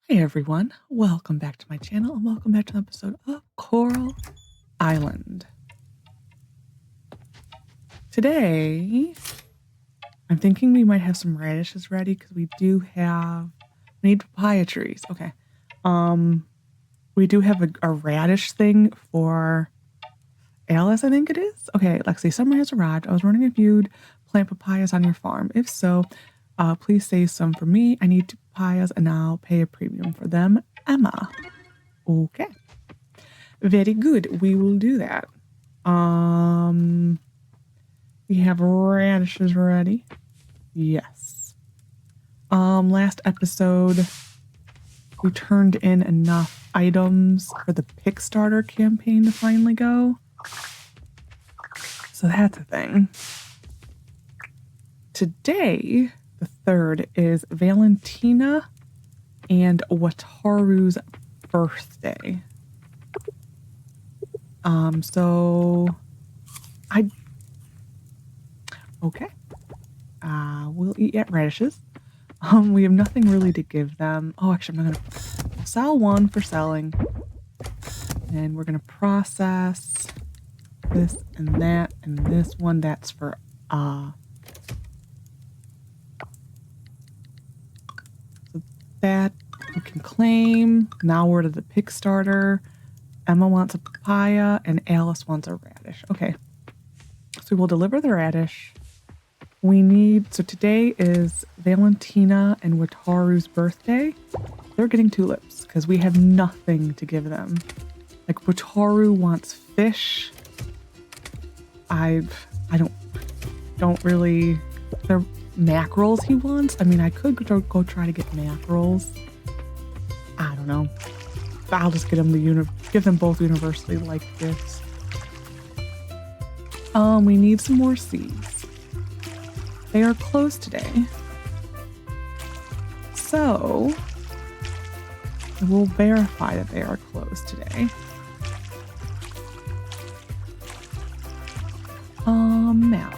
Hey everyone, welcome back to my channel and welcome back to an episode of Coral Island. Today, I'm thinking we might have some radishes ready because we need papaya trees. Okay. We do have a radish thing for Alice, I think it is. Okay, Lexi, summer has arrived. I was wondering if you'd plant papayas on your farm. If so, please save some for me. I need papayas and I'll pay a premium for them. Emma. Okay. Very good. We will do that. We have radishes ready. Yes. Last episode we turned in enough items for the Kickstarter campaign to finally go. So that's a thing. Today, the 3rd, is Valentina and Wataru's birthday. Okay. We'll eat at radishes. We have nothing really to give them. Oh, actually, I'm gonna sell one for selling. And we're gonna process this and that and this one. That's for, so that we can claim. Now we're to the Kickstarter. Emma wants a papaya and Alice wants a radish. Okay. So we'll deliver the radish. So today is Valentina and Wataru's birthday. They're getting tulips because we have nothing to give them. Like Wataru wants fish. I don't really, they're mackerels he wants. I mean, I could go try to get mackerels. I don't know. I'll just get them give them both universally liked gifts. We need some more seeds. They are closed today. So we'll verify that they are closed today. Map.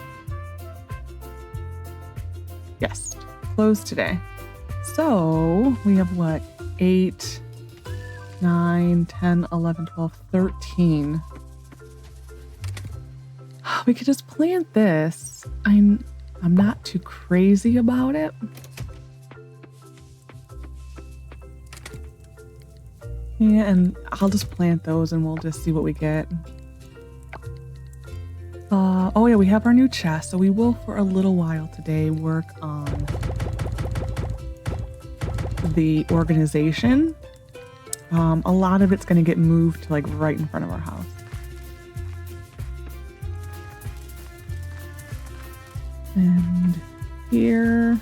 Yes, closed today. So we have what? 8, 9, 10, 11, 12, 13. We could just plant this. I'm not too crazy about it. Yeah, and I'll just plant those and we'll just see what we get. Oh yeah, we have our new chest, so we will for a little while today work on the organization. A lot of it's going to get moved to like right in front of our house. And here,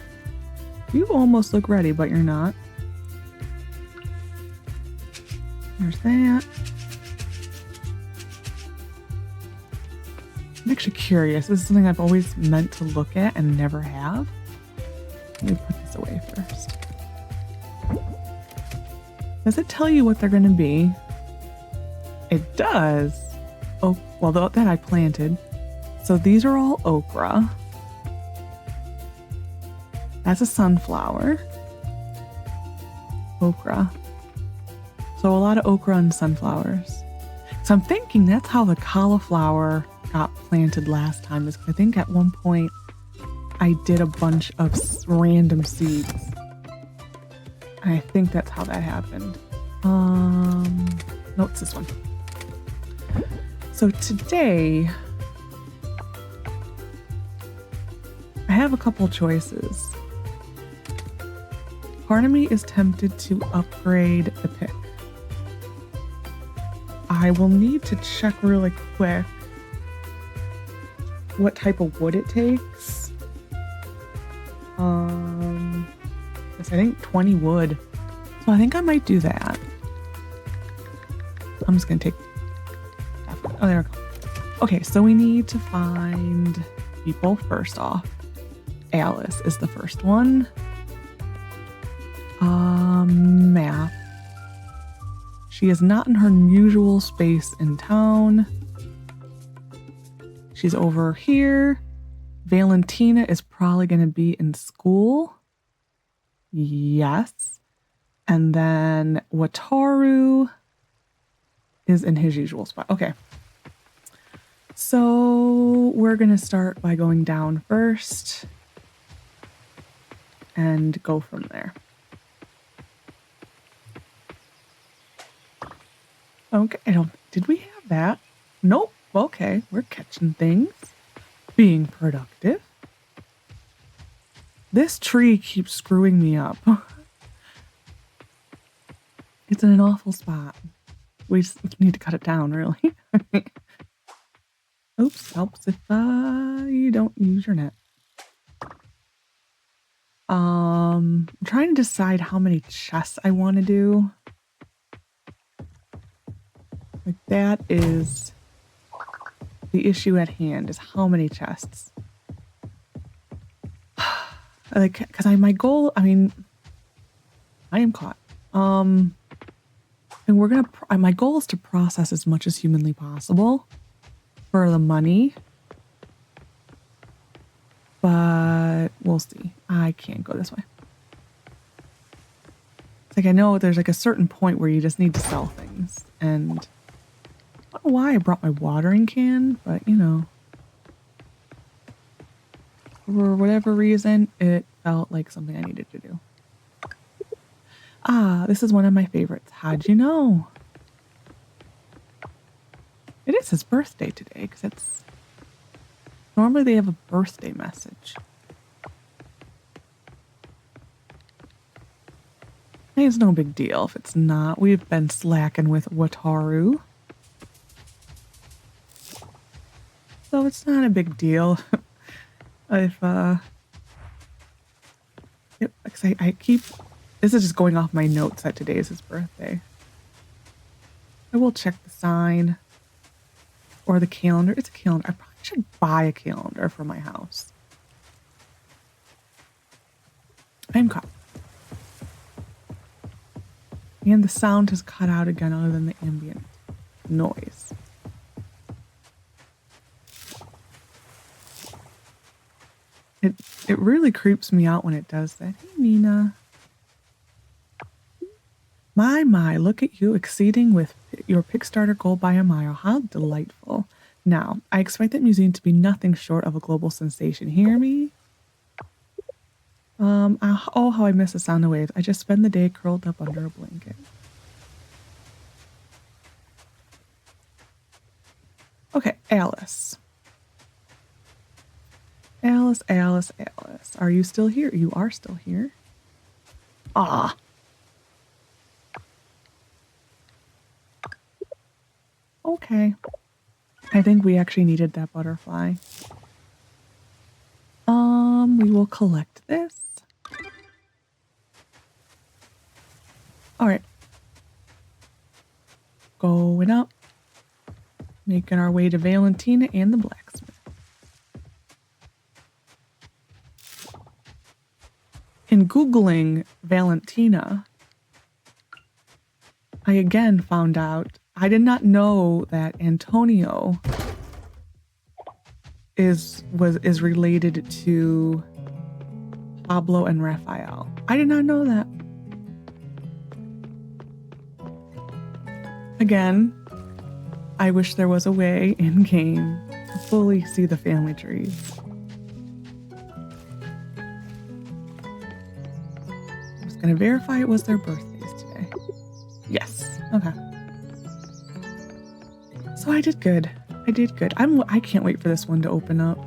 you almost look ready, but you're not. There's that. I'm actually curious. This is something I've always meant to look at and never have. Let me put this away first. Does it tell you what they're going to be? It does. Oh, well, that I planted. So these are all okra. That's a sunflower. Okra. So a lot of okra and sunflowers. So I'm thinking that's how the cauliflower got planted last time. Is I think at one point I did a bunch of random seeds. And I think that's how that happened. No, it's this one. So today I have a couple choices. Part of me is tempted to upgrade the pick. I will need to check really quick what type of wood it takes. Yes, I think 20 wood. So I think I might do that. I'm just gonna take. Oh, there we go. Okay, so we need to find people first off. Alice is the first one. Map. She is not in her usual space in town. She's over here. Valentina is probably going to be in school. Yes. And then Wataru is in his usual spot. Okay. So we're going to start by going down first and go from there. Okay. Did we have that? Nope. Okay. We're catching things. Being productive. This tree keeps screwing me up. It's in an awful spot. We just need to cut it down, really. Oops, helps if you don't use your net. I'm trying to decide how many chests I want to do. Like, that is the issue at hand, is how many chests. Like, because my goal, I mean, I am caught. And we're gonna, my goal is to process as much as humanly possible for the money. But we'll see. I can't go this way. It's like, I know there's like a certain point where you just need to sell things. And I don't know why I brought my watering can, but you know, for whatever reason, it felt like something I needed to do. Ah, this is one of my favorites. How'd you know? It is his birthday today, because it's... Normally they have a birthday message. It's no big deal if it's not. We've been slacking with Wataru. So it's not a big deal. If, I keep... This is just going off my notes that today is his birthday. I will check the sign. Or the calendar. It's a calendar. I probably should buy a calendar for my house. I'm caught. And the sound has cut out again other than the ambient noise. It really creeps me out when it does that. Hey, Nina. My, look at you exceeding with your Kickstarter goal by a mile. How delightful. Now, I expect that museum to be nothing short of a global sensation. Hear me? Oh, how I miss the sound of waves. I just spend the day curled up under a blanket. Okay, Alice. Alice. Are you still here? You are still here. Ah. Okay. I think we actually needed that butterfly. We will collect this. All right. Going up. Making our way to Valentina and the blacksmith. In Googling Valentina, I again found out I did not know that Antonio is related to Pablo and Raphael. I did not know that. Again, I wish there was a way in game to fully see the family trees. I was gonna verify it was their birthdays today. Yes. Okay. So I did good. I can't wait for this one to open up.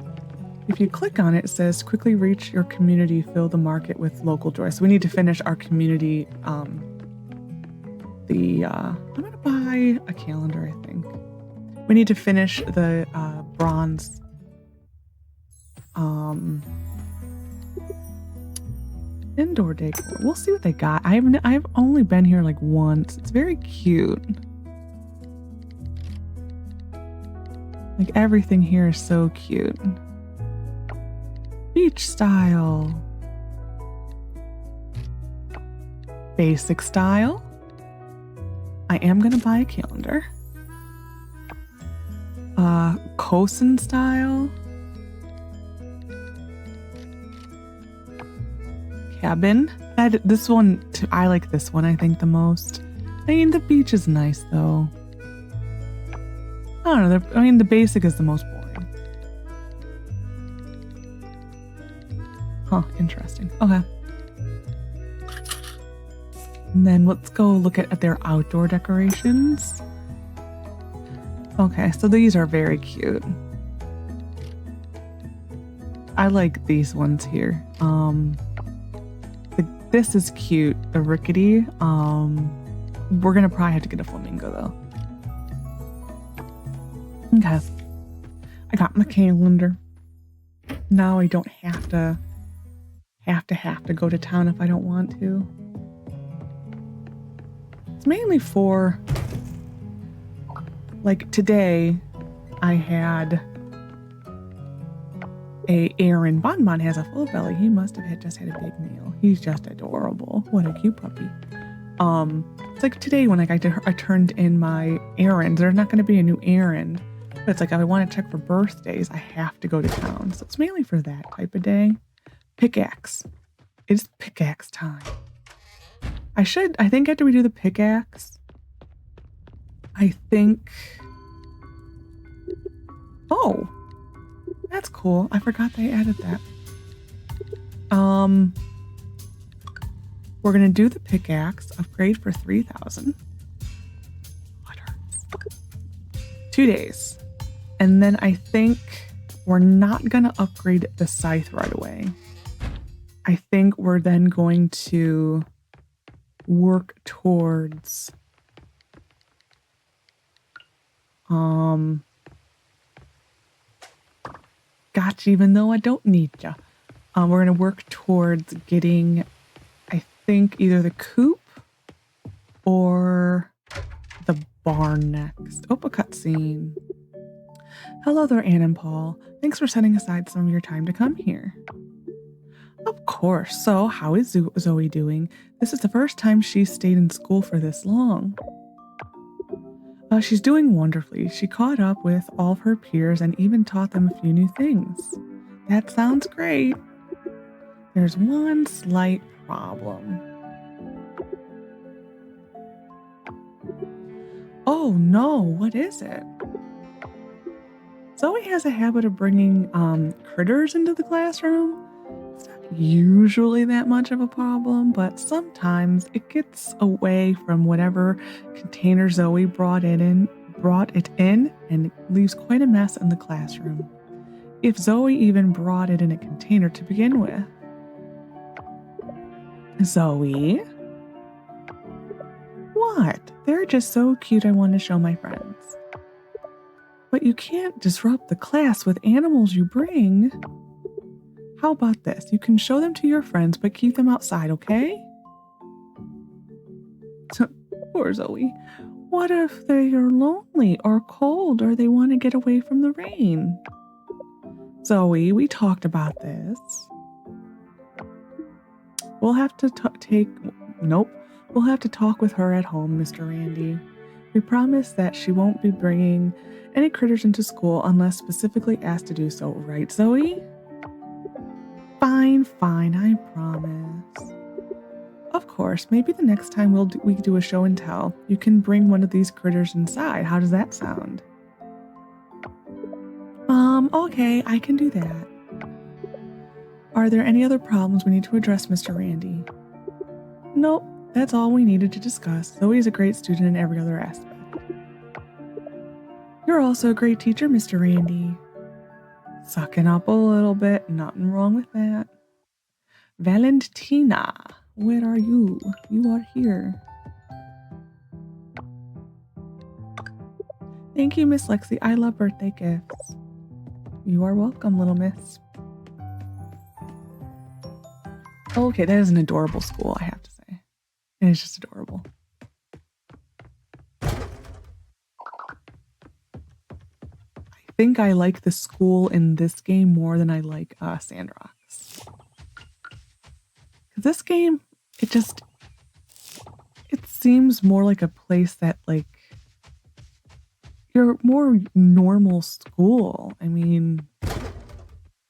If you click on it, it says quickly reach your community, fill the market with local joy. So we need to finish our community. I'm gonna buy a calendar, I think. We need to finish the bronze indoor decor. We'll see what they got. I've only been here like once. It's very cute. Like, everything here is so cute. Beach style. Basic style. I am gonna buy a calendar. Kosen style. Cabin. This one, I like this one, I think, the most. I mean, the beach is nice, though. I don't know. I mean, the basic is the most boring. Huh, interesting. Okay. And then let's go look at their outdoor decorations. Okay, so these are very cute. I like these ones here. This is cute, the rickety. We're gonna probably have to get a flamingo though. Okay. I got my calendar. Now I don't have to go to town if I don't want to. It's mainly for, like, today I had a Aaron. Bonbon has a full belly. He must have just had a big meal. He's just adorable. What a cute puppy. It's like today when I turned in my errands. There's not going to be a new errand. But it's like if I want to check for birthdays, I have to go to town. So it's mainly for that type of day. Pickaxe. It's pickaxe time. I think after we do the pickaxe, I think... Oh! That's cool. I forgot they added that. We're gonna do the pickaxe upgrade for 3,000. 2 days. And then I think we're not gonna upgrade the scythe right away. I think we're then going to work towards gotcha, even though I don't need ya. We're gonna work towards getting, I think, either the coop or the barn next. Oh, a cutscene. Hello there, Anne and Paul. Thanks for setting aside some of your time to come here. Of course. So, how is Zoe doing? This is the first time she's stayed in school for this long. She's doing wonderfully. She caught up with all of her peers and even taught them a few new things. That sounds great. There's one slight problem. Oh no, what is it? Zoe has a habit of bringing critters into the classroom. It's not usually that much of a problem, but sometimes it gets away from whatever container Zoe brought it in and leaves quite a mess in the classroom. If Zoe even brought it in a container to begin with. Zoe? What? They're just so cute I want to show my friends. But you can't disrupt the class with animals you bring. How about this? You can show them to your friends, but keep them outside, okay? Poor Zoe. What if they are lonely or cold or they want to get away from the rain? Zoe, we talked about this. We'll have to We'll have to talk with her at home, Mr. Randy. We promise that she won't be bringing any critters into school unless specifically asked to do so, right, Zoe? Fine, I promise. Of course, maybe the next time we do a show and tell, you can bring one of these critters inside. How does that sound? Okay, I can do that. Are there any other problems we need to address, Mr. Randy? Nope, that's all we needed to discuss. Zoe's a great student in every other aspect. You're also a great teacher, Mr. Randy. Sucking up a little bit, nothing wrong with that. Valentina, where are you? You are here. Thank you, Miss Lexi. I love birthday gifts. You are welcome, little miss. Okay, that is an adorable school, I have to say. It is just adorable. I think I like the school in this game more than I like Sandrock's. This game, it seems more like a place that, like, you're more normal school. I mean,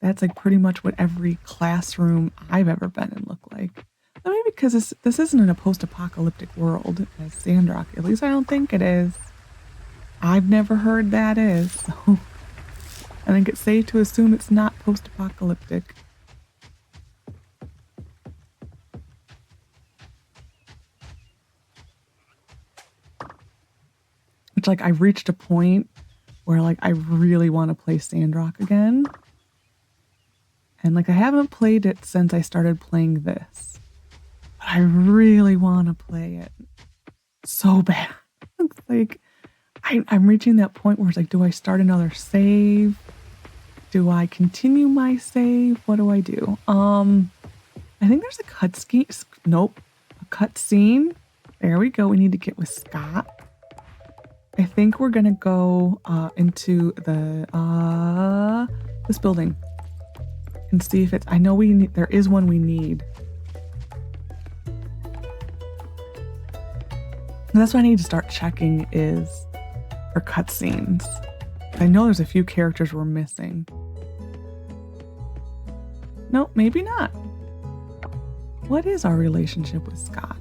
that's like pretty much what every classroom I've ever been in looked like. So maybe because this isn't in a post-apocalyptic world as Sandrock. At least I don't think it is. I've never heard that is, so I think it's safe to assume it's not post-apocalyptic. Which, like, I've reached a point where, like, I really want to play Sandrock again. And, like, I haven't played it since I started playing this. But I really want to play it so bad. It's like, I'm reaching that point where it's like, do I start another save? Do I continue my save? What do I do? I think there's a cutscene. Nope. A cutscene. There we go. We need to get with Scott. I think we're gonna go into the this building and see if it's. I know we need. There is one we need. And that's what I need to start checking is for cutscenes. I know there's a few characters we're missing. No, maybe not. What is our relationship with Scott?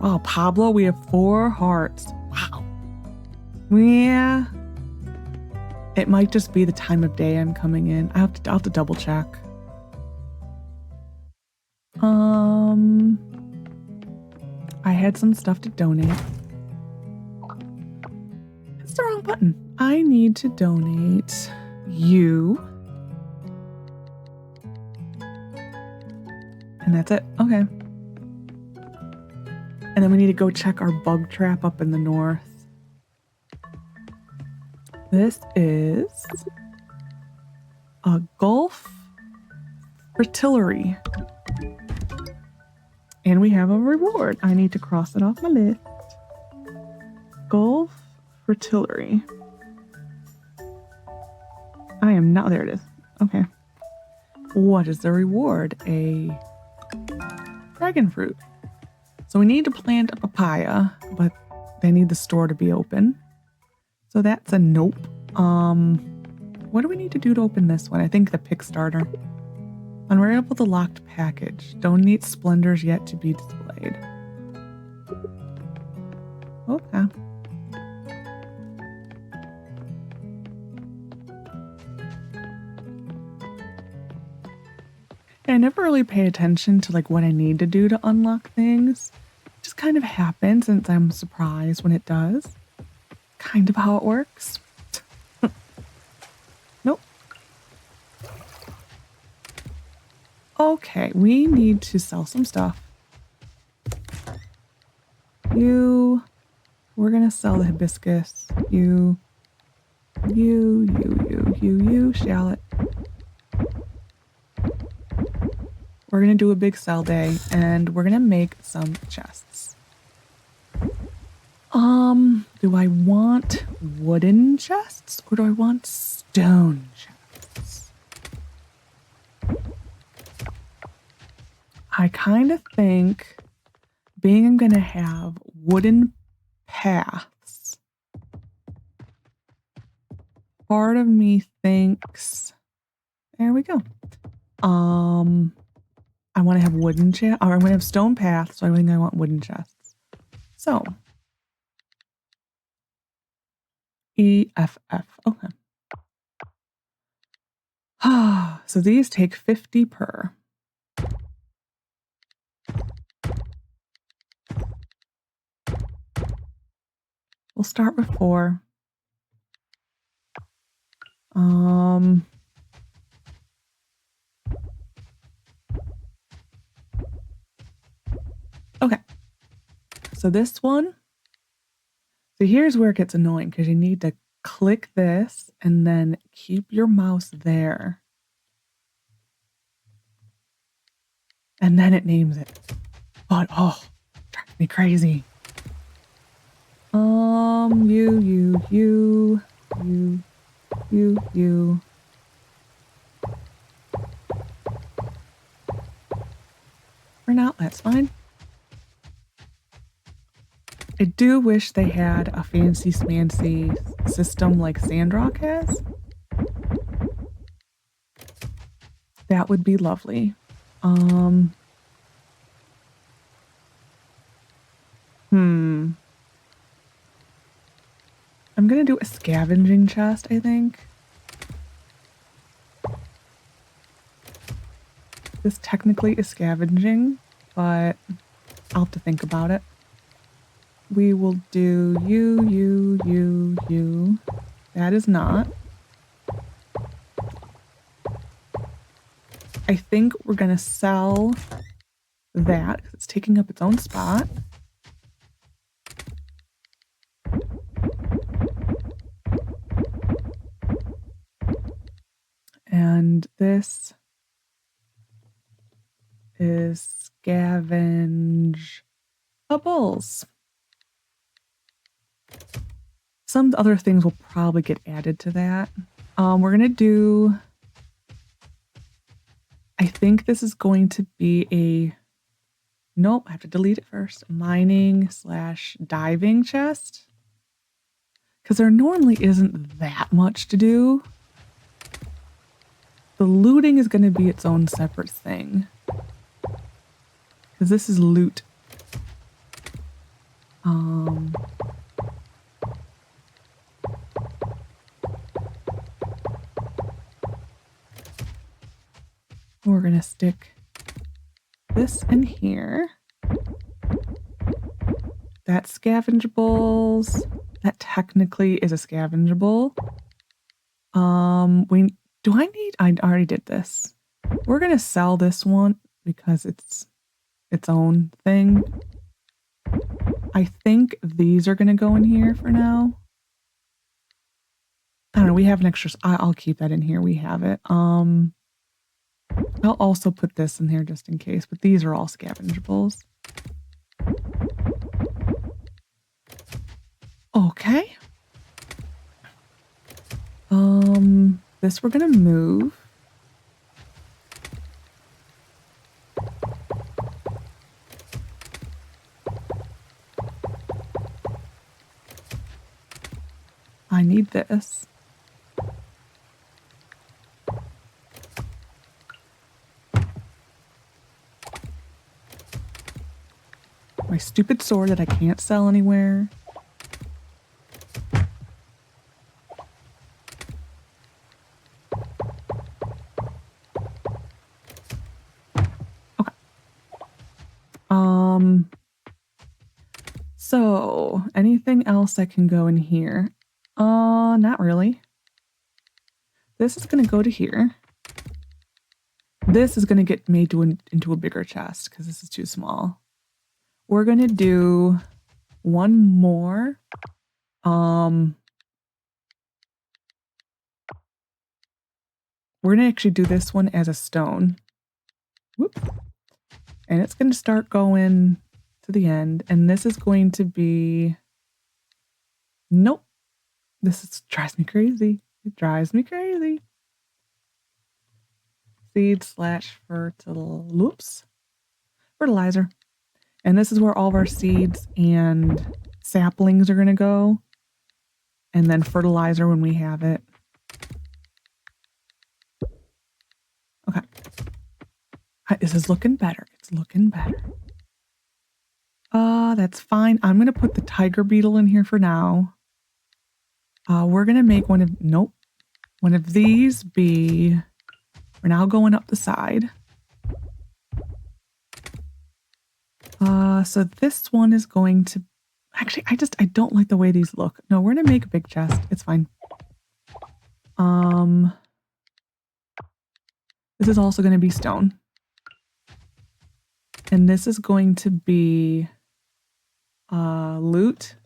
Wow, Pablo, we have 4 hearts. Wow. Yeah. It might just be the time of day I'm coming in. I'll have to double check. I had some stuff to donate. That's the wrong button. I need to donate you. And that's it. Okay. And then we need to go check our bug trap up in the north. This is a Gulf Fertillery. And we have a reward. I need to cross it off my list. Gulf Fertillery. I am not. There it is. Okay. What is the reward? A dragon fruit. So we need to plant a papaya, but they need the store to be open. So that's a nope. What do we need to do to open this one? I think the pick starter. Unravel the locked package. Donate splendors yet to be displayed. Okay. I never really pay attention to like what I need to do to unlock things. It just kind of happens and I'm surprised when it does. Kind of how it works. Nope. Okay, we need to sell some stuff. We're gonna sell the hibiscus. You, shallot. We're gonna do a big sell day and we're gonna make some chests. Do I want wooden chests or do I want stone chests? I kind of think being I'm gonna have wooden paths. Part of me thinks, there we go. I want to have wooden chests, or I'm going to have stone paths, so I think I want wooden chests. So, EFF, okay. So these take 50 per. We'll start with 4. Okay. So this one, so here's where it gets annoying because you need to click this and then keep your mouse there. And then it names it. But, oh, drives me crazy. You. For now, that's fine. I do wish they had a fancy smancy system like Sandrock has. That would be lovely. I'm gonna do a scavenging chest, I think. This technically is scavenging, but I'll have to think about it. We will do you. That is not. I think we're gonna sell that because it's taking up its own spot. And this is scavengeables. Some other things will probably get added to that. We're gonna do, I think this is going to be a, nope, I have to delete it first. Mining/diving chest. Because there normally isn't that much to do. The looting is going to be its own separate thing. Because this is loot. We're going to stick this in here. That's scavengeables. That technically is a scavengeable. I already did this. We're gonna sell this one because it's its own thing. I think these are gonna go in here for now. I don't know, we have an extra, I'll keep that in here, we have it. I'll also put this in here just in case, but these are all scavengeables. Okay. This we're gonna move. I need this. My stupid sword that I can't sell anywhere. So anything else that can go in here? Not really. This is gonna go to here. This is gonna get made into a bigger chest because this is too small. We're gonna do one more. We're gonna actually do this one as a stone. Whoop. And it's gonna start going to the end, and this is going to be, nope, drives me crazy. It drives me crazy. Fertilizer. And this is where all of our seeds and saplings are going to go, and then fertilizer when we have it. Okay, this is looking better. It's looking better. That's fine. I'm going to put the tiger beetle in here for now. We're going to make one of these be, we're now going up the side. So this one is going to, actually, I don't like the way these look. No, we're going to make a big chest. It's fine. This is also going to be stone. And this is going to be loot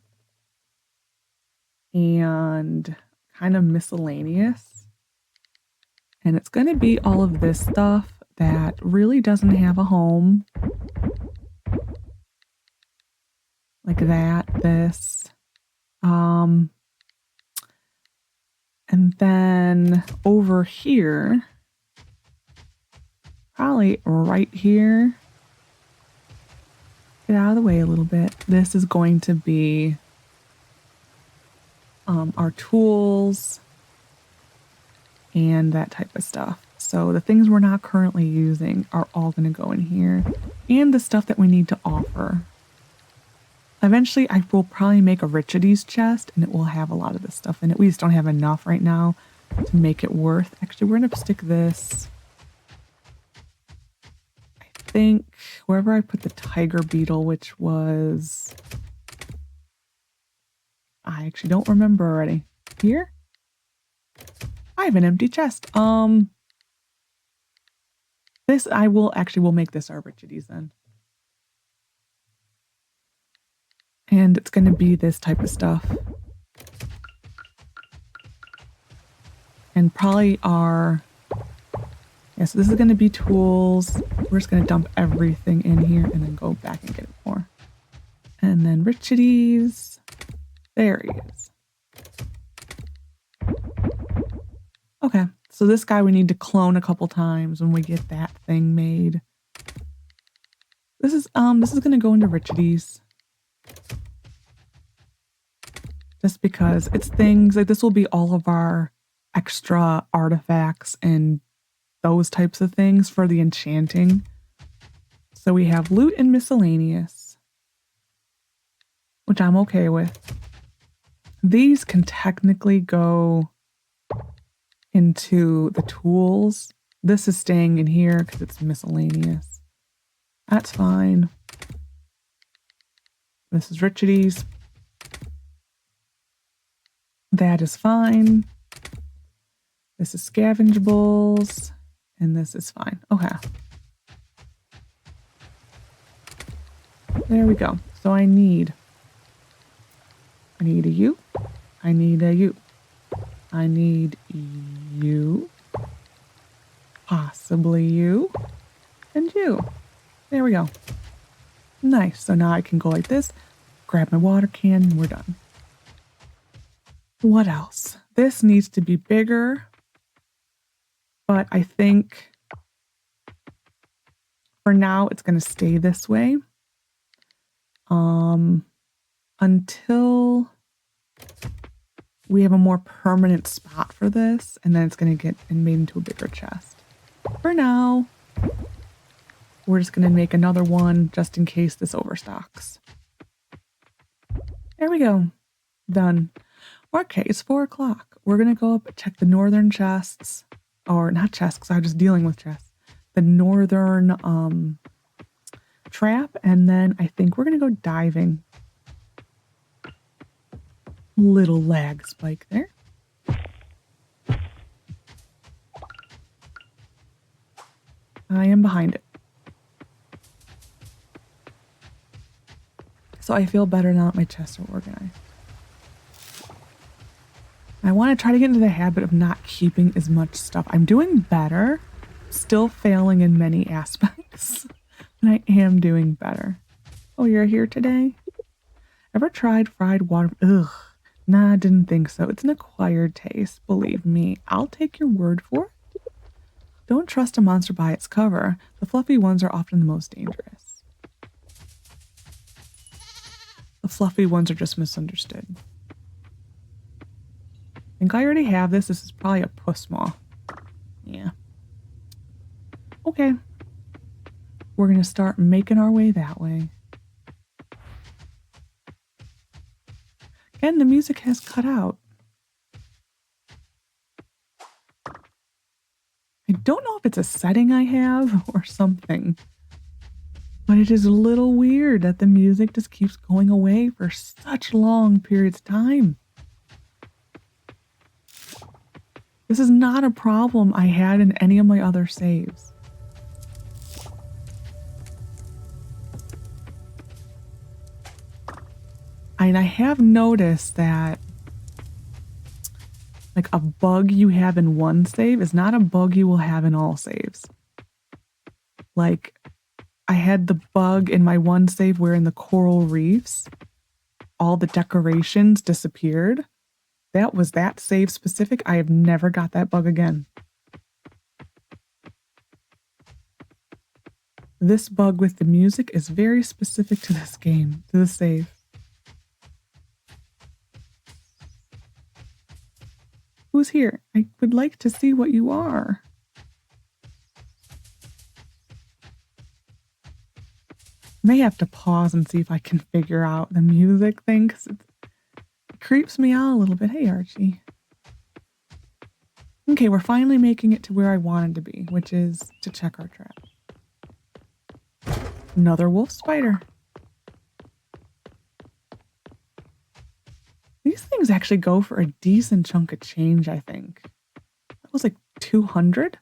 and kind of miscellaneous. And it's going to be all of this stuff that really doesn't have a home. Like that, this. And then over here, probably right here, get out of the way a little bit. This is going to be our tools and that type of stuff. So the things we're not currently using are all going to go in here. And the stuff that we need to offer. Eventually, I will probably make a Richides chest, and it will have a lot of this stuff in it. We just don't have enough right now to make it worth. Actually, we're going to stick this. I think wherever I put the tiger beetle, which was... I actually don't remember already. Here? I have an empty chest. This, we'll make this our Richides then. And it's going to be this type of stuff. And probably our... Yeah, so this is going to be tools. We're just going to dump everything in here and then go back and get it more. And then Richides. There he is. Okay, so this guy we need to clone a couple times when we get that thing made. This is going to go into Richides. Just because it's things like this will be all of our extra artifacts and those types of things for the enchanting. So we have loot and miscellaneous, which I'm okay with. These can technically go into the tools. This is staying in here because it's miscellaneous. That's fine. This is Richides. That is fine. This is scavengeables. And this is fine. Okay. There we go. So I need a you. I need a you. I need you. Possibly you. And you. There we go. Nice. So now I can go like this, grab my water can, and we're done. What else? This needs to be bigger. But I think for now it's going to stay this way. Until we have a more permanent spot for this, and then it's going to get made into a bigger chest. For now, we're just going to make another one just in case this overstocks. There we go. Done. Okay, it's 4 o'clock. We're going to go up and check the northern chests. Or not chests, because I'm just dealing with chests. The northern trap, and then I think we're going to go diving. Little lag spike there. I am behind it. So I feel better now that my chests are organized. I want to try to get into the habit of not keeping as much stuff. I'm doing better, still failing in many aspects, but I am doing better. Oh, you're here today? Ever tried fried water? Ugh. Nah, I didn't think so. It's an acquired taste. Believe me, I'll take your word for it. Don't trust a monster by its cover. The fluffy ones are often the most dangerous. The fluffy ones are just misunderstood. I think I already have this. This is probably a puss moth. Yeah. Okay. We're going to start making our way that way. Again, the music has cut out. I don't know if it's a setting I have or something, but it is a little weird that the music just keeps going away for such long periods of time. This is not a problem I had in any of my other saves. And I have noticed that like a bug you have in one save is not a bug you will have in all saves. Like I had the bug in my one save where in the coral reefs, all the decorations disappeared. That was that save specific. I have never got that bug again. This bug with the music is very specific to this game, to the save. Who's here? I would like to see what you are. May have to pause and see if I can figure out the music thing because it creeps me out a little bit. Hey, Archie. Okay, we're finally making it to where I wanted to be, which is to check our trap. Another wolf spider. These things actually go for a decent chunk of change, I think. That was like 200.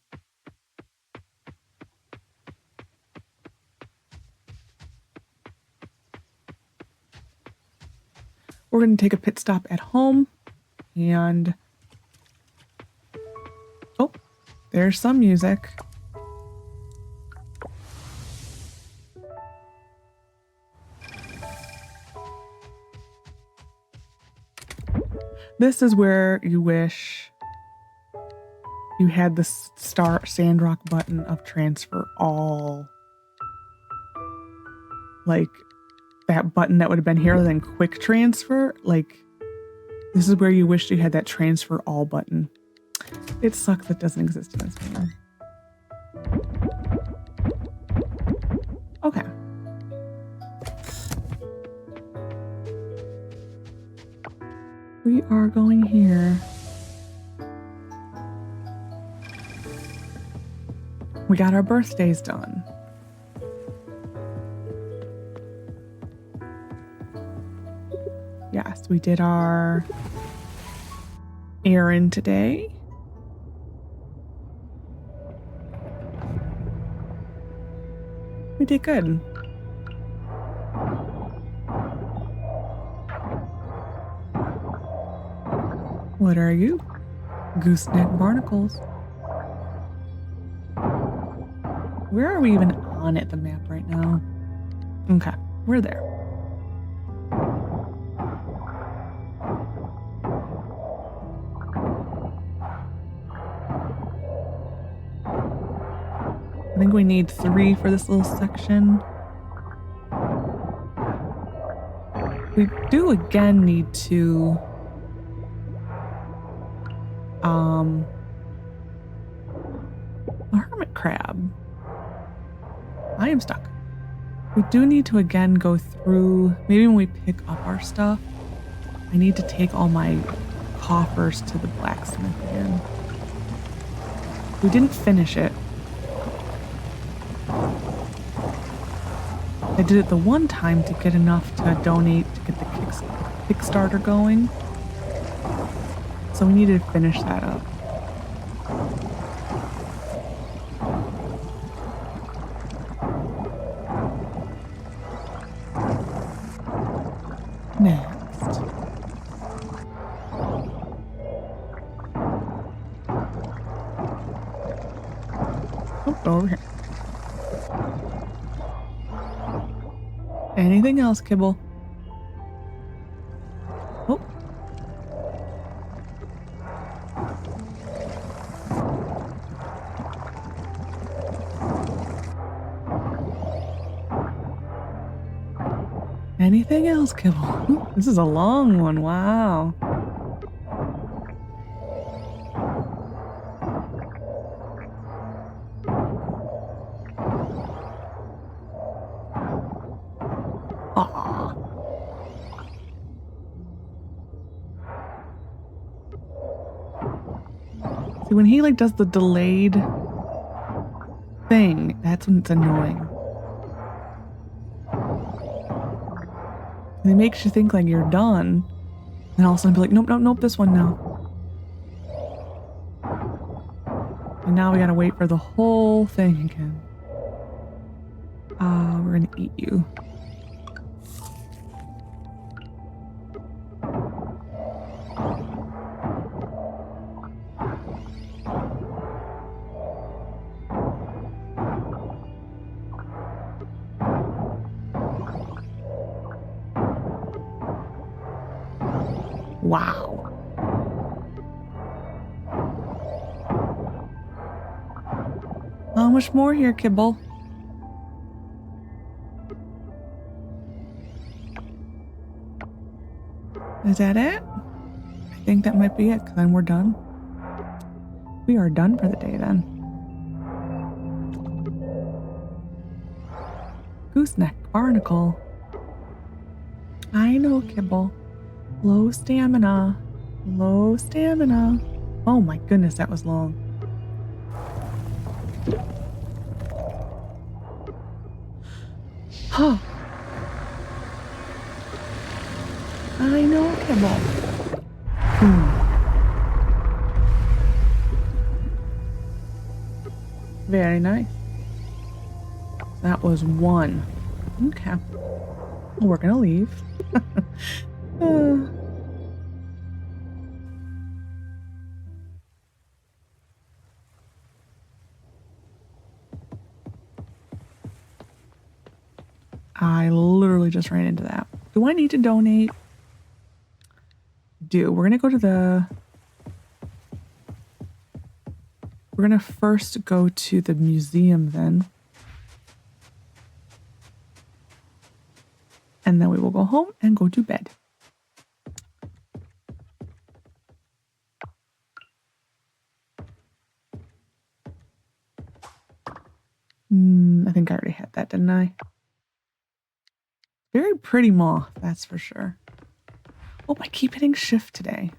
We're going to take a pit stop at home and... Oh, there's some music. This is where you wish you had the sandrock button of transfer all. Like that button that would have been here, then quick transfer. Like this is where you wish you had that transfer all button. It sucks that doesn't exist in this game. Okay. We are going here. We got our birthdays done. Yes, we did our errand today. We did good. What are you? Gooseneck barnacles. Where are we even on at the map right now? Okay, we're there. I think we need 3 for this little section. We do again need to a hermit crab. I am stuck. We do need to again go through, maybe when we pick up our stuff, I need to take all my coffers to the blacksmith again. We didn't finish it. I did it the one time to get enough to donate to get the Kickstarter going. So we need to finish that up. Next. Oh, over here. Anything else, Kibble? Oh. Anything else, Kibble? Ooh, this is a long one. Wow. Aww. See, when he like does the delayed thing, that's when it's annoying. And it makes you think like you're done. And all of a sudden be like, nope, nope, nope, this one now. And now we gotta wait for the whole thing again. We're gonna eat you. Wow. How much more here, Kibble? Is that it? I think that might be it, because then we're done. We are done for the day then. Gooseneck, barnacle. I know, Kibble. Low stamina. Low stamina. Oh my goodness, that was long. Huh. I know, Kibble. Very nice. That was one. Okay. Well, we're gonna leave. I literally just ran into that. Do I need to donate? We're gonna go to the... We're gonna first go to the museum then. And then we will go home and go to bed. I think I already had that, didn't I? Very pretty moth, that's for sure. Oh, I keep hitting shift today.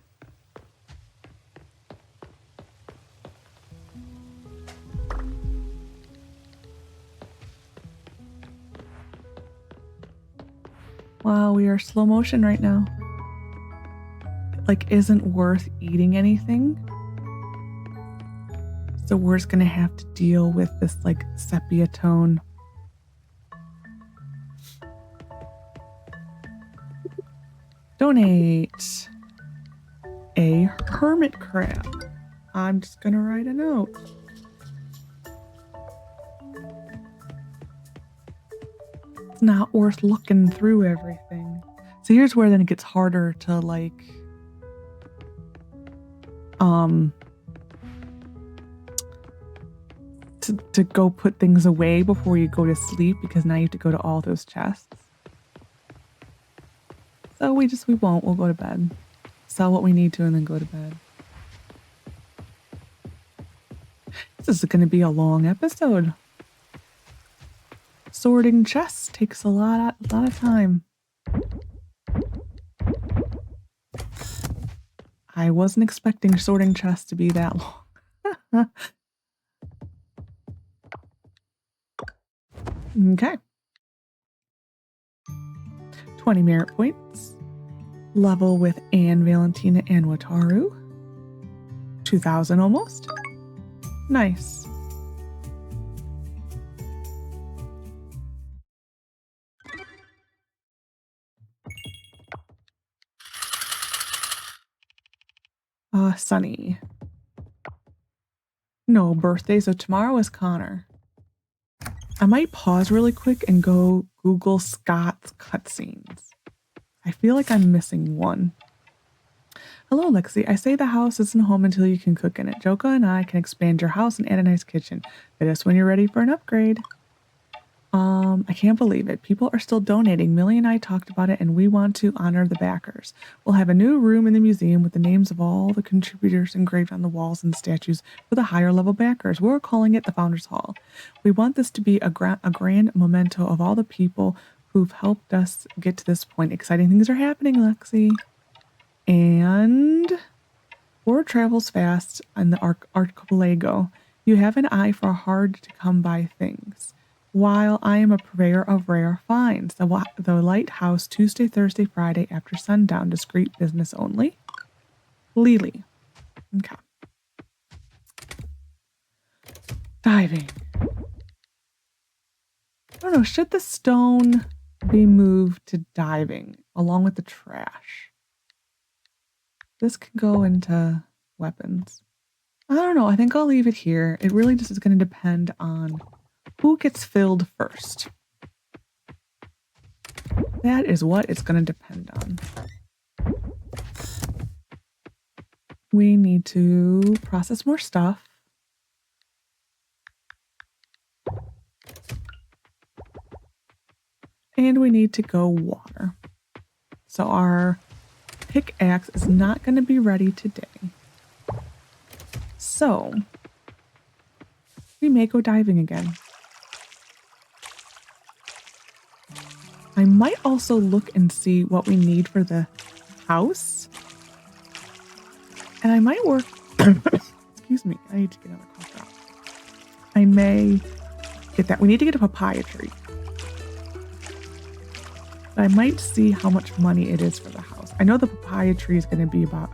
Wow, we are slow motion right now. Like, isn't worth eating anything. So we're just gonna have to deal with this like sepia tone. Donate a hermit crab. I'm just gonna write a note. It's not worth looking through everything. So here's where then it gets harder to like to go put things away before you go to sleep, because now you have to go to all those chests. So we won't. We'll go to bed. Sell what we need to and then go to bed. This is going to be a long episode. Sorting chests takes a lot of time. I wasn't expecting sorting chests to be that long. Okay. 20 merit points. Level with Anne, Valentina, and Wataru. 2,000 almost. Nice. Sunny. No birthday, so tomorrow is Connor. I might pause really quick and go Google Scott's cutscenes. I feel like I'm missing one. Hello, Lexi. I say the house isn't home until you can cook in it. Joka and I can expand your house and add a nice kitchen. Fit us when you're ready for an upgrade. I can't believe it. People are still donating. Millie and I talked about it, and we want to honor the backers. We'll have a new room in the museum with the names of all the contributors engraved on the walls and statues for the higher level backers. We're calling it the Founders Hall. We want this to be a grand memento of all the people who've helped us get to this point. Exciting things are happening, Lexi. And word travels fast on the archipelago. You have an eye for hard to come by things. While I am a purveyor of rare finds. The lighthouse Tuesday, Thursday, Friday after sundown. Discreet business only. Lily. Okay. Diving. I don't know. Should the stone be moved to diving along with the trash? This can go into weapons. I don't know. I think I'll leave it here. It really just is going to depend on who gets filled first. That is what it's going to depend on. We need to process more stuff. And we need to go water. So our pickaxe is not going to be ready today. So, we may go diving again. I might also look and see what we need for the house. And I might work, excuse me, I need to get another cough drop. I may get that. We need to get a papaya tree. But I might see how much money it is for the house. I know the papaya tree is going to be about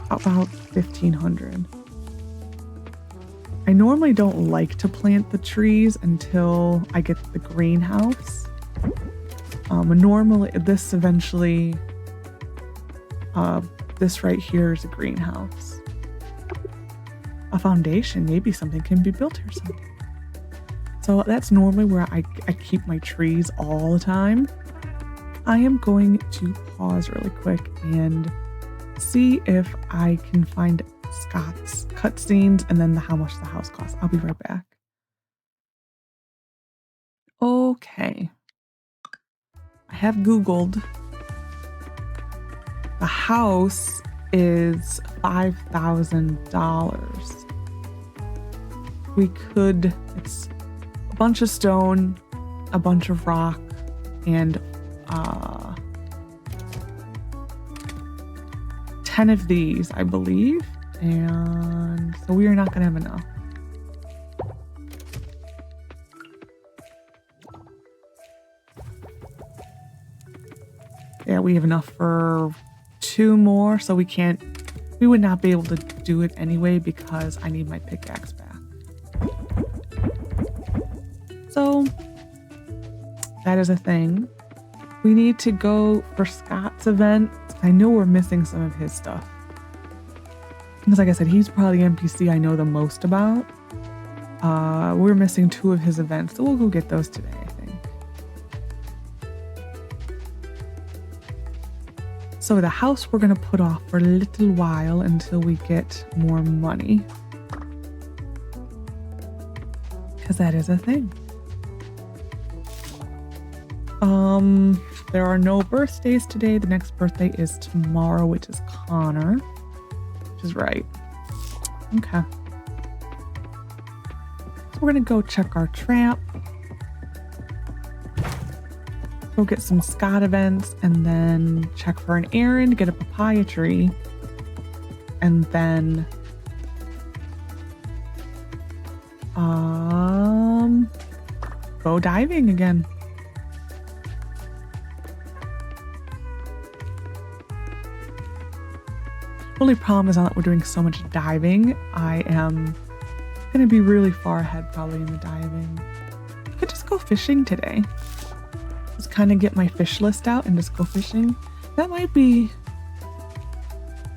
1,500. I normally don't like to plant the trees until I get the greenhouse. Normally, this eventually, this right here is a greenhouse. A foundation, maybe something can be built here someday. So that's normally where I keep my trees all the time. I am going to pause really quick and see if I can find Scott's cutscenes and then how much the house costs. I'll be right back. Okay. I have Googled. The house is $5,000. It's a bunch of stone, a bunch of rock, and 10 of these, I believe. And so we are not going to have enough. Yeah, we have enough for 2 more, so we would not be able to do it anyway because I need my pickaxe back. So that is a thing. We need to go for Scott's event. I know we're missing some of his stuff. Because like I said, he's probably the NPC I know the most about. We're missing 2 of his events, so we'll go get those today, I think. So the house we're going to put off for a little while until we get more money. Because that is a thing. There are no birthdays today. The next birthday is tomorrow, which is Connor. Which is right. Okay. So we're going to go check our trap. Go get some Scott events and then check for an errand, get a papaya tree, and then go diving again. The only problem is now that we're doing so much diving, I am going to be really far ahead probably in the diving. I could just go fishing today. Just kind of get my fish list out and just go fishing. That might be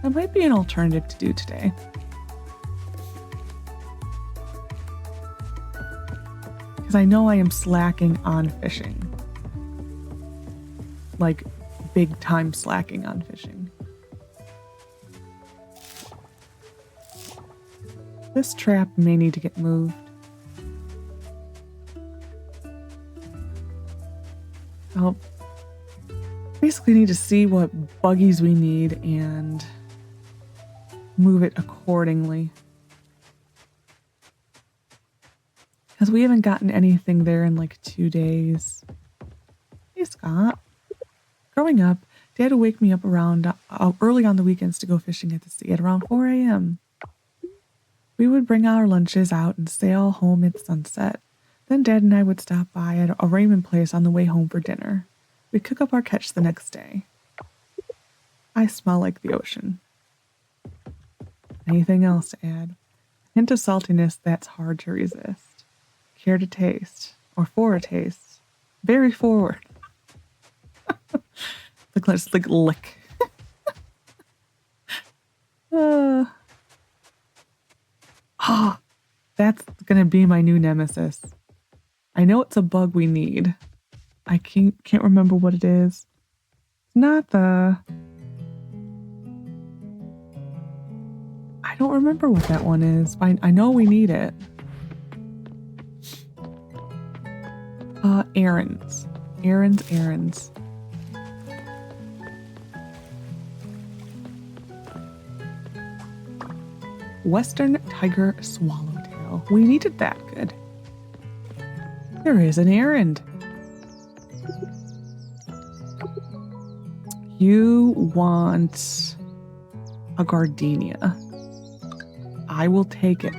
an alternative to do today. Because I know I am slacking on fishing. Like big time slacking on fishing. This trap may need to get moved. I'll basically need to see what buggies we need and move it accordingly. Because we haven't gotten anything there in like 2 days. Hey, Scott. Growing up, Dad would wake me up around early on the weekends to go fishing at the sea at around 4 a.m. We would bring our lunches out and sail home at sunset. Then Dad and I would stop by at a ramen place on the way home for dinner. We'd cook up our catch the next day. I smell like the ocean. Anything else to add? Hint of saltiness that's hard to resist. Care to taste? Or for a taste? Very forward. Let's lick. That's gonna be my new nemesis. I know it's a bug we need. I can't remember what it is. It's not the... I don't remember what that one is. I know we need it. Errands. Errands. Western tiger swallowtail. We needed that. Good. There is an errand. You want a gardenia. I will take it.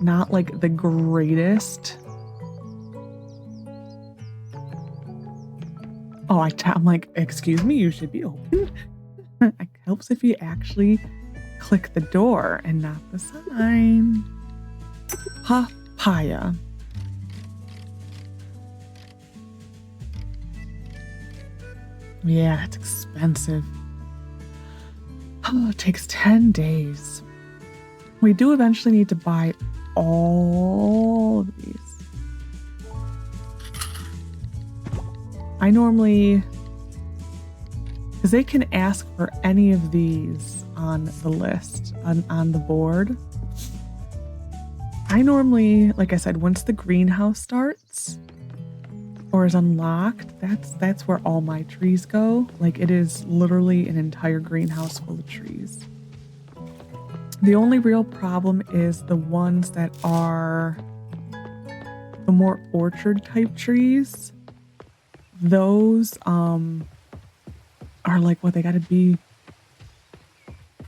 Not like the greatest. Oh, I'm like, excuse me, you should be open. It helps if you actually click the door and not the sign. Papaya. Yeah, that's expensive. Oh, it takes 10 days. We do eventually need to buy all of these. I normally, because they can ask for any of these on the list, on the board. I normally, like I said, once the greenhouse starts or is unlocked, that's where all my trees go. Like it is literally an entire greenhouse full of trees. The only real problem is the ones that are the more orchard type trees. Those are like what they got to be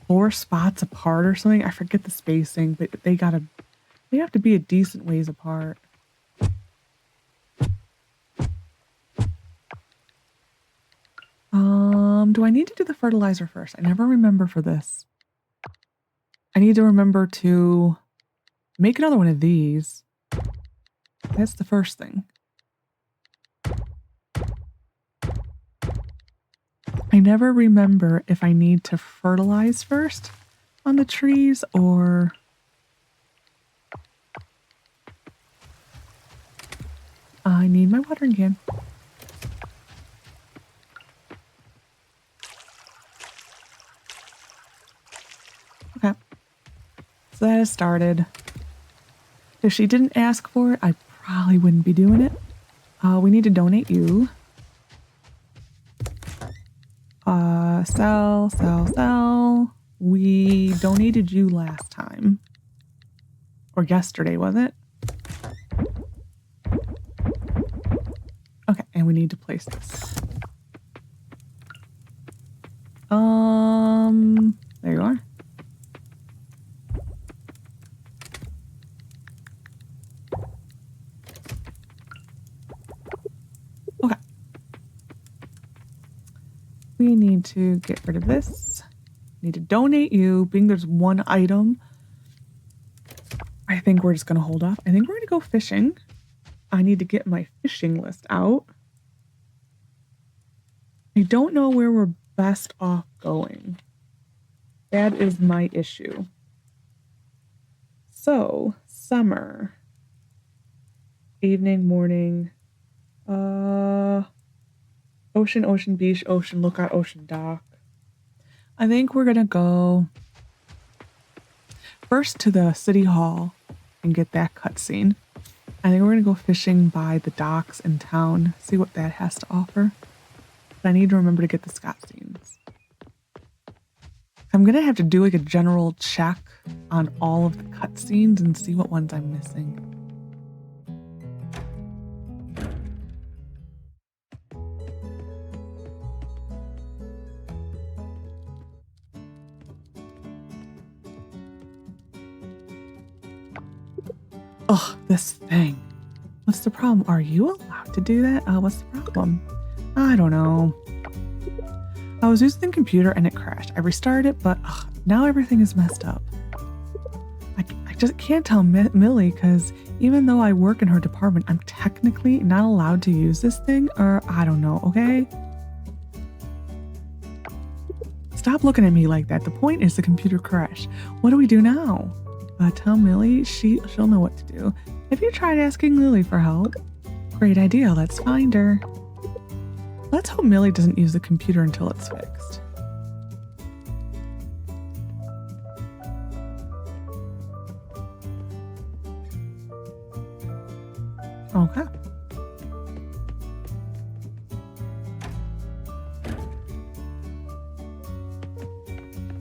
4 spots apart or something. I forget the spacing, but they have to be a decent ways apart. Do I need to do the fertilizer first? I never remember for this. I need to remember to make another one of these. That's the first thing. I never remember if I need to fertilize first on the trees or... I need my watering can. Okay. So that has started. If she didn't ask for it, I probably wouldn't be doing it. We need to donate you. Sell. We donated you last time. Or yesterday, was it? Okay, and we need to place this. There you are. Okay. We need to get rid of this. Need to donate you. Being there's one item, I think we're just going to hold off. I think we're going to go fishing. I need to get my fishing list out. I don't know where we're best off going. That is my issue. So, summer. Evening, morning. Ocean, beach, ocean, lookout, ocean, dock. I think we're gonna go first to the city hall and get that cutscene. I think we're gonna go fishing by the docks in town, see what that has to offer. But I need to remember to get the Scott scenes. I'm gonna have to do like a general check on all of the cutscenes and see what ones I'm missing. Ugh, this thing. What's the problem? Are you allowed to do that? What's the problem? I don't know. I was using the computer and it crashed. I restarted it, but now everything is messed up. I just can't tell Millie because even though I work in her department, I'm technically not allowed to use this thing, or I don't know, okay? Stop looking at me like that. The point is the computer crashed. What do we do now? Tell Millie she'll know what to do. Have you tried asking Lily for help? Great idea. Let's find her. Let's hope Millie doesn't use the computer until it's fixed. Okay.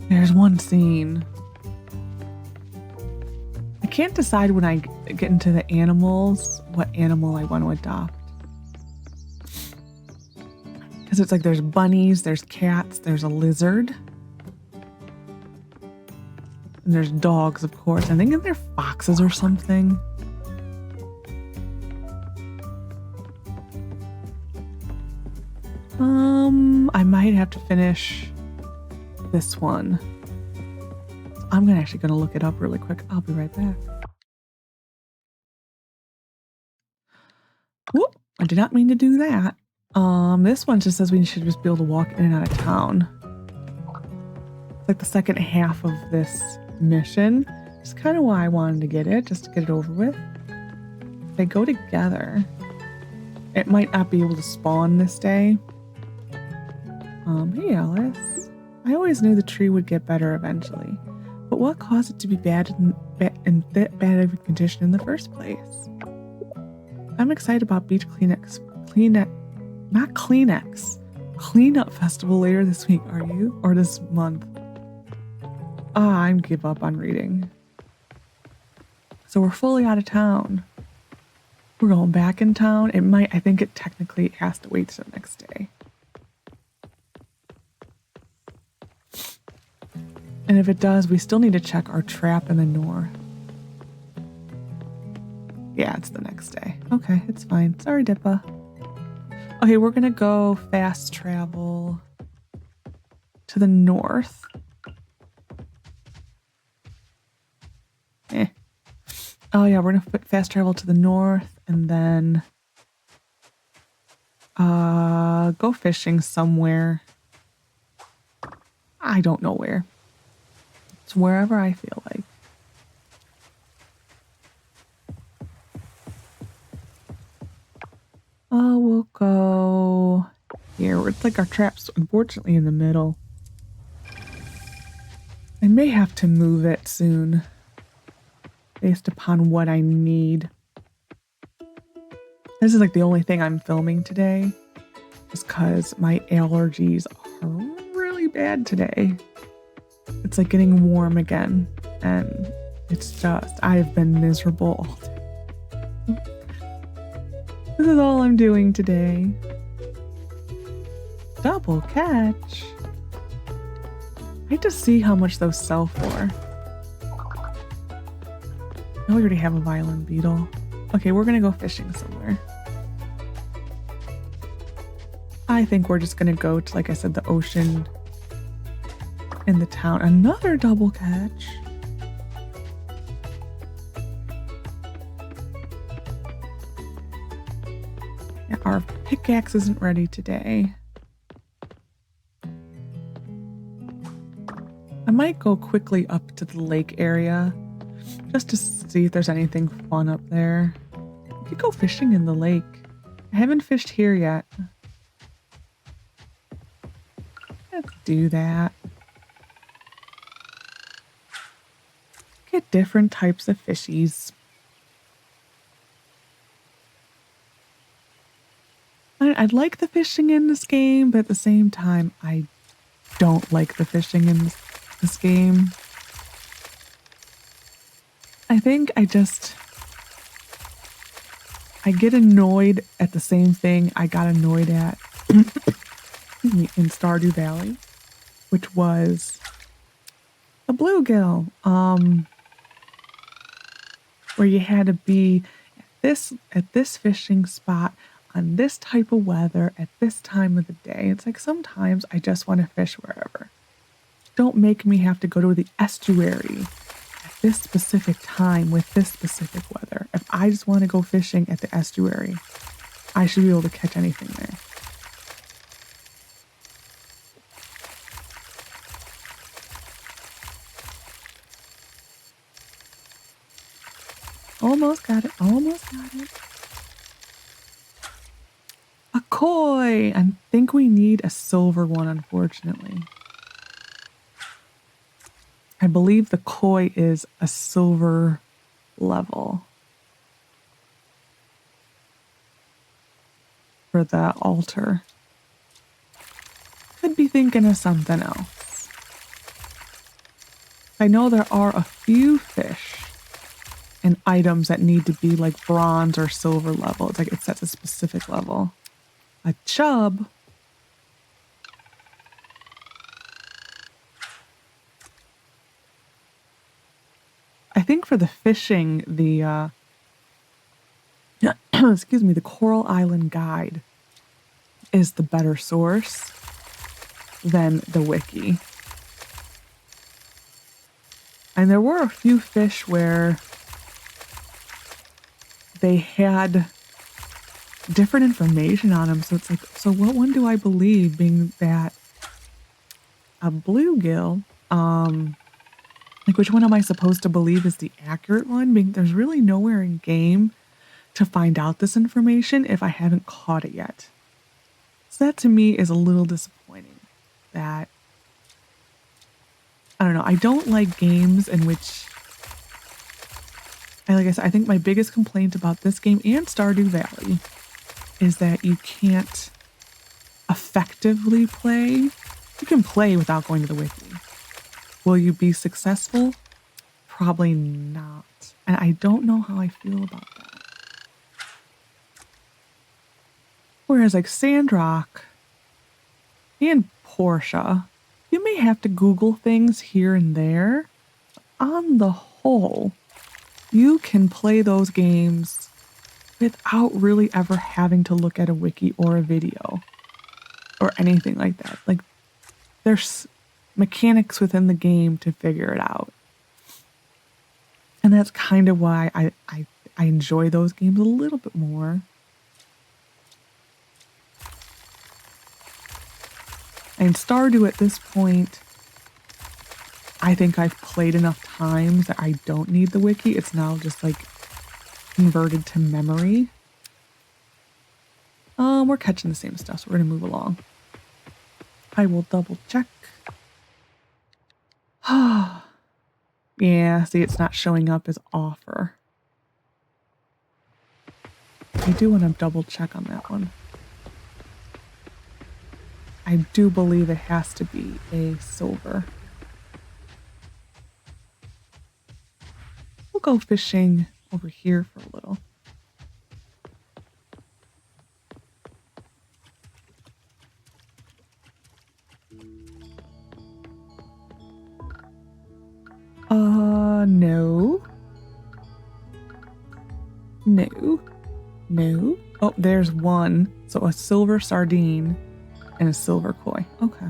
There's one scene. I can't decide when I get into the animals what animal I want to adopt. Because it's like there's bunnies, there's cats, there's a lizard. And there's dogs, of course. I think they're foxes or something. I might have to finish this one. I'm actually gonna look it up really quick. I'll be right back. Whoop! I did not mean to do that. This one just says we should just be able to walk in and out of town. It's like the second half of this mission. It's kind of why I wanted to get it, just to get it over with. If they go together, it might not be able to spawn this day. Hey Alice. I always knew the tree would get better eventually, but what caused it to be bad in that bad of a condition in the first place? I'm excited about Beach Cleanup Festival later this week, are you? Or this month? I give up on reading. So we're fully out of town. We're going back in town. I think it technically has to wait till the next day. And if it does, we still need to check our trap in the north. Yeah, it's the next day. Okay, it's fine. Sorry, Dippa. Okay, we're gonna go fast travel to the north. Oh yeah, we're gonna fast travel to the north and then go fishing somewhere. I don't know where. It's wherever I feel like. Oh, we'll go here. It's like our trap's unfortunately in the middle. I may have to move it soon based upon what I need. This is like the only thing I'm filming today just because my allergies are really bad today. It's like getting warm again and it's just, I've been miserable all day. This is all I'm doing today. Double catch. I hate to see how much those sell for. I already have a violin beetle. Okay, we're gonna go fishing somewhere. I think we're just gonna go to, like I said, the ocean in the town. Another double catch. Yeah, our pickaxe isn't ready today. I might go quickly up to the lake area just to see if there's anything fun up there. We could go fishing in the lake. I haven't fished here yet. Let's do that. Get different types of fishies. I'd like the fishing in this game, but at the same time, I don't like the fishing in this game. I think I get annoyed at the same thing I got annoyed at in Stardew Valley, which was a bluegill, where you had to be at this fishing spot on this type of weather at this time of the day. It's like sometimes I just want to fish wherever. Don't make me have to go to the estuary at this specific time with this specific weather. If I just want to go fishing at the estuary, I should be able to catch anything there. Almost got it. Almost got it. A koi! I think we need a silver one, unfortunately. I believe the koi is a silver level for the altar. Could be thinking of something else. I know there are a few fish and items that need to be like bronze or silver level. It's like it sets a specific level. A chub. for the fishing, the excuse me, the Coral Island Guide is the better source than the wiki. And there were a few fish where they had different information on them. So it's like, so what one do I believe, being that a bluegill, like which one am I supposed to believe is the accurate one? Being there's really nowhere in game to find out this information if I haven't caught it yet. So that to me is a little disappointing. That, I don't know, I don't like games in which, and like I said, I think my biggest complaint about this game and Stardew Valley is that you can't effectively play. You can play without going to the wiki. Will you be successful? Probably not. And I don't know how I feel about that. Whereas like Sandrock and Portia, you may have to Google things here and there. On the whole, you can play those games without really ever having to look at a wiki or a video or anything like that. Like, there's mechanics within the game to figure it out. And that's kind of why I enjoy those games a little bit more. And Stardew at this point, I think I've played enough times that I don't need the wiki. It's now just like converted to memory. We're catching the same stuff, so we're gonna move along. I will double check. Yeah, see, it's not showing up as offer. I do want to double check on that one. I do believe it has to be a silver. We'll go fishing over here for a little. No. No. No. Oh, there's one. So a silver sardine and a silver koi. Okay.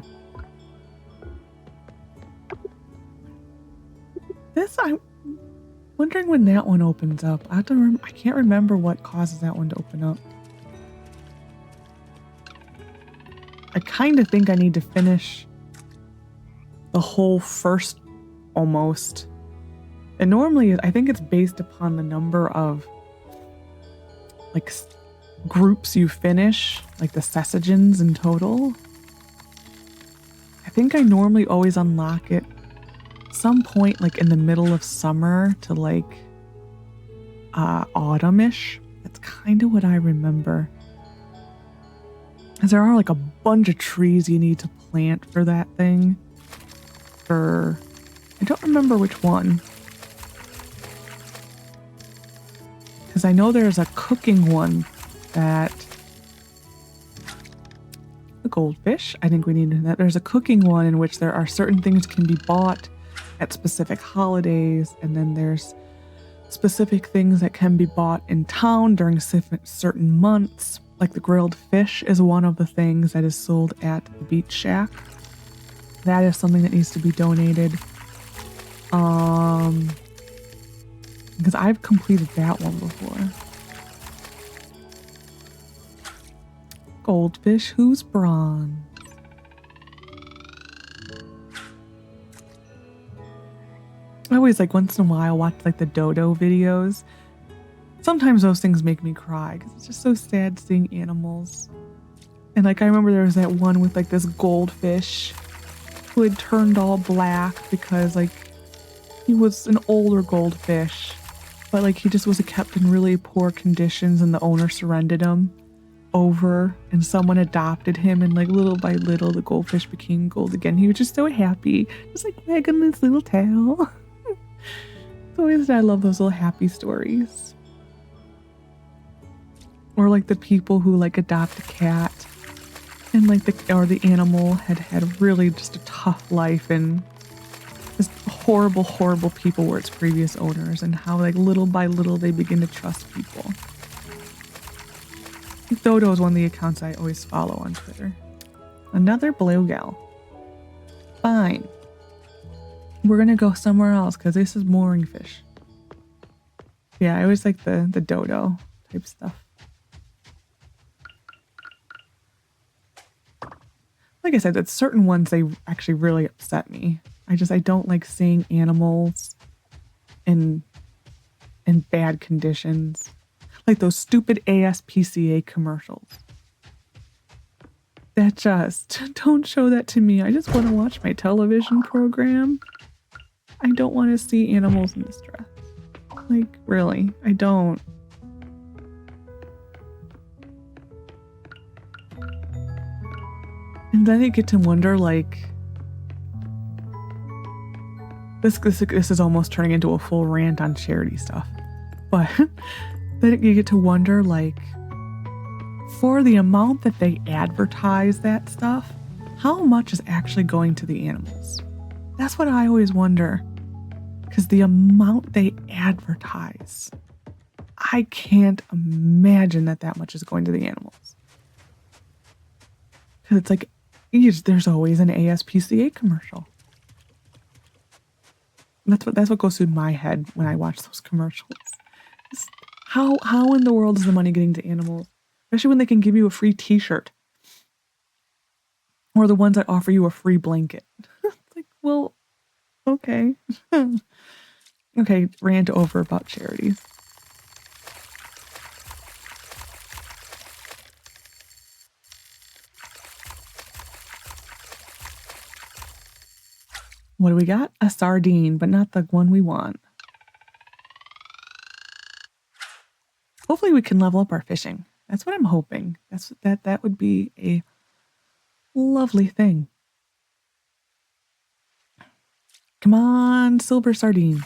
This, I'm wondering when that one opens up. I have to remember. I can't remember what causes that one to open up. I kind of think I need to finish the whole first almost. And normally I think it's based upon the number of like groups you finish, like the sessagens in total. I think I normally always unlock it some point like in the middle of summer to like autumn-ish. That's kind of what I remember. Because there are like a bunch of trees you need to plant for that thing. I don't remember which one. Because I know there's a cooking one that... The goldfish, I think we need that. There's a cooking one in which there are certain things can be bought at specific holidays, and then there's specific things that can be bought in town during certain months. Like the grilled fish is one of the things that is sold at the beach shack. That is something that needs to be donated. Because I've completed that one before. Goldfish, who's bronze? I always like once in a while watch like the dodo videos. Sometimes those things make me cry because it's just so sad seeing animals. And like I remember there was that one with like this goldfish who had turned all black because like he was an older goldfish, but like he just was kept in really poor conditions and the owner surrendered him over and someone adopted him, and like little by little the goldfish became gold again. He was just so happy, just like wagging his little tail. So always I love those little happy stories. Or like the people who like adopt a cat and like the animal had really just a tough life and just horrible, horrible people were its previous owners, and how like little by little they begin to trust people. Dodo is one of the accounts I always follow on Twitter. Another bluegill. Fine. We're gonna go somewhere else because this is mooring fish. Yeah, I always like the dodo type stuff. Like I said, that certain ones, they actually really upset me. I don't like seeing animals in bad conditions. Like those stupid ASPCA commercials. That just, don't show that to me. I just want to watch my television program. I don't want to see animals in distress. Like, really, I don't. And then I get to wonder, like, this is almost turning into a full rant on charity stuff. But then you get to wonder, like, for the amount that they advertise that stuff, how much is actually going to the animals? That's what I always wonder. Because the amount they advertise, I can't imagine that much is going to the animals. Because it's like, there's always an ASPCA commercial. That's what goes through my head when I watch those commercials. How in the world is the money getting to animals? Especially when they can give you a free t-shirt. Or the ones that offer you a free blanket. It's like, well, okay. Okay, rant over about charities. What do we got? A sardine, but not the one we want. Hopefully we can level up our fishing. That's what I'm hoping. That would be a lovely thing. Come on, silver sardine.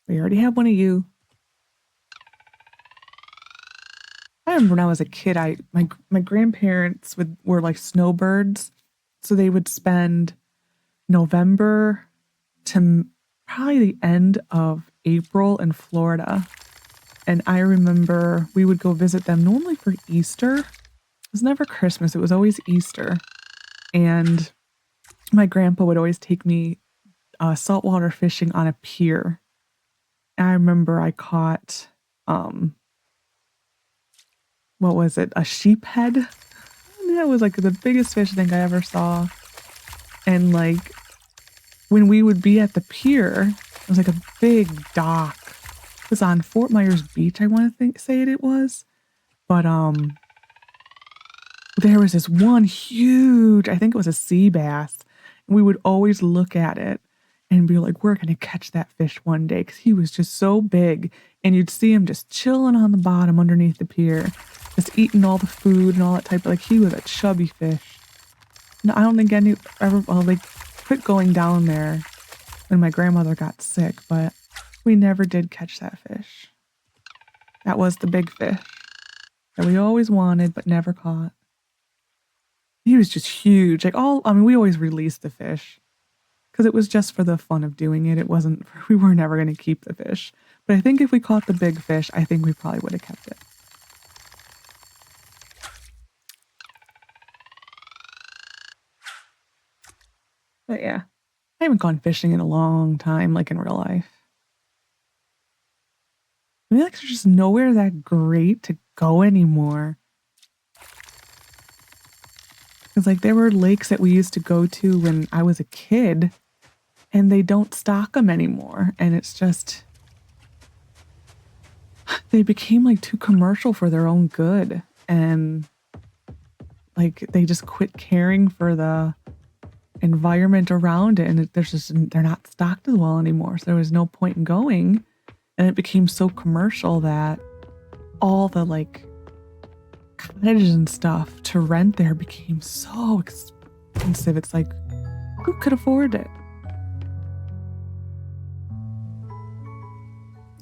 We already have one of you. I remember when I was a kid, my grandparents were like snowbirds. So they would spend November to probably the end of April in Florida. And I remember we would go visit them normally for Easter. It was never Christmas. It was always Easter. And my grandpa would always take me saltwater fishing on a pier. And I remember I caught, what was it? A sheephead. That was like the biggest fish I think I ever saw. And like when we would be at the pier, it was like a big dock. It was on Fort Myers Beach, I want to say it was. But there was this one huge, I think it was a sea bass. And we would always look at it and be like, we're going to catch that fish one day, because he was just so big. And you'd see him just chilling on the bottom underneath the pier, just eating all the food and all that type of, like, he was a chubby fish. No, I don't think any ever, well, they quit going down there when my grandmother got sick, but we never did catch that fish. That was the big fish that we always wanted but never caught. He was just huge. Like we always released the fish because it was just for the fun of doing it. It wasn't, we were never going to keep the fish. But I think if we caught the big fish, I think we probably would have kept it. But yeah, I haven't gone fishing in a long time, like in real life. I mean, like, there's just nowhere that great to go anymore. Because, like, there were lakes that we used to go to when I was a kid, and they don't stock them anymore. And it's just, they became, like, too commercial for their own good. And, like, they just quit caring for the environment around it. And they're not stocked as well anymore. So there was no point in going. And it became so commercial that all the, like, cottages and stuff to rent there became so expensive. It's like, who could afford it?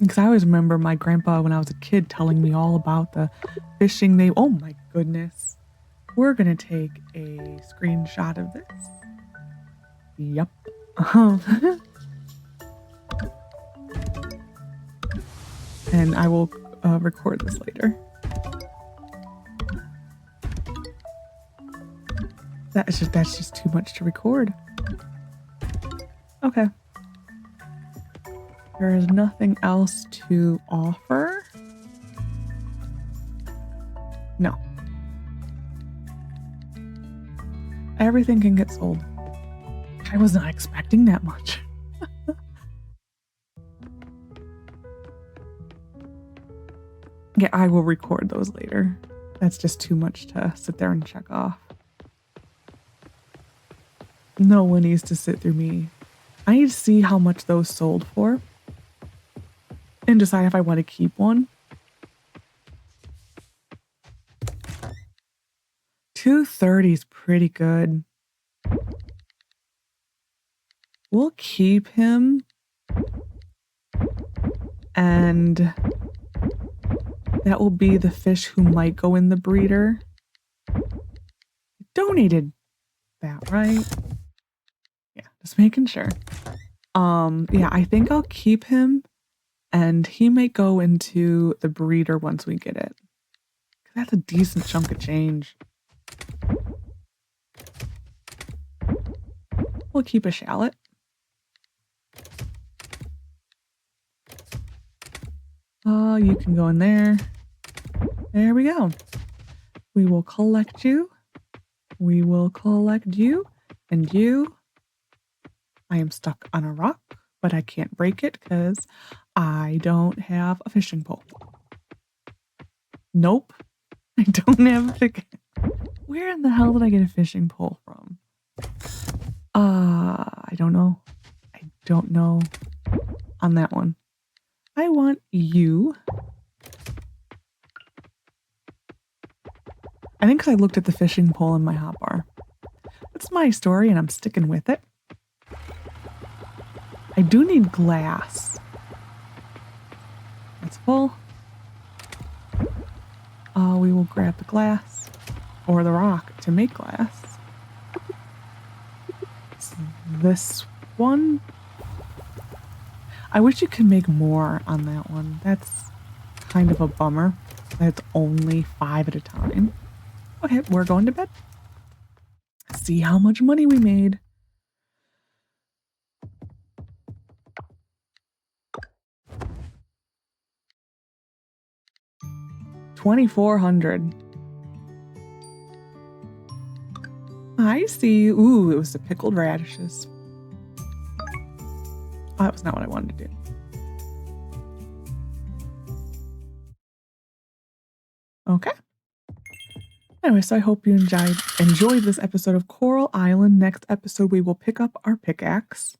Because I always remember my grandpa when I was a kid telling me all about the fishing they... Oh my goodness. We're going to take a screenshot of this. Yep. And I will record this later. That's just too much to record. Okay. There is nothing else to offer. No. Everything can get sold. I was not expecting that much. Yeah, I will record those later. That's just too much to sit there and check off. No one needs to sit through me. I need to see how much those sold for and decide if I want to keep one. 230 is pretty good. We'll keep him. And that will be the fish who might go in the breeder. Donated that, right? Yeah, just making sure. Yeah, I think I'll keep him and he may go into the breeder once we get it. That's a decent chunk of change. We'll keep a shallot. You can go in there. There we go. We will collect you. We will collect you and you. I am stuck on a rock, but I can't break it because I don't have a fishing pole. Nope. I don't have a pickaxe. Where in the hell did I get a fishing pole from? I don't know. I don't know on that one. I want you. I think because I looked at the fishing pole in my hotbar. That's my story and I'm sticking with it. I do need glass. That's full. We will grab the glass or the rock to make glass. It's this one. I wish you could make more on that one. That's kind of a bummer. That's only 5 at a time. Okay, we're going to bed. See how much money we made. $2,400. I see. Ooh, it was the pickled radishes. Oh, that was not what I wanted to do. Okay. Anyway, so I hope you enjoyed this episode of Coral Island. Next episode, we will pick up our pickaxe.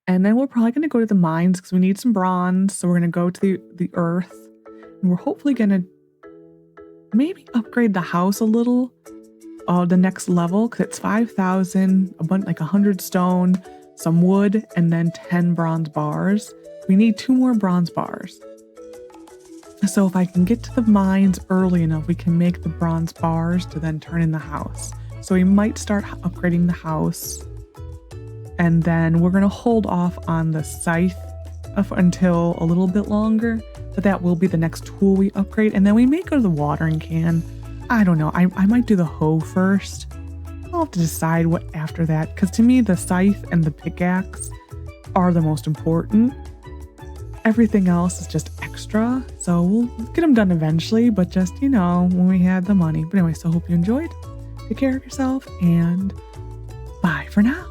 And then we're probably going to go to the mines because we need some bronze. So we're going to go to the earth. And we're hopefully going to maybe upgrade the house a little. The next level, because it's 5,000, a bunch, like 100 stone, some wood, and then 10 bronze bars. We need 2 more bronze bars. So if I can get to the mines early enough, we can make the bronze bars to then turn in the house. So we might start upgrading the house. And then we're going to hold off on the scythe until a little bit longer. But that will be the next tool we upgrade. And then we may go to the watering can. I don't know. I might do the hoe first. I'll have to decide what after that. Because to me, the scythe and the pickaxe are the most important. Everything else is just extra. So we'll get them done eventually. But just, you know, when we had the money. But anyway, so hope you enjoyed. Take care of yourself. And bye for now.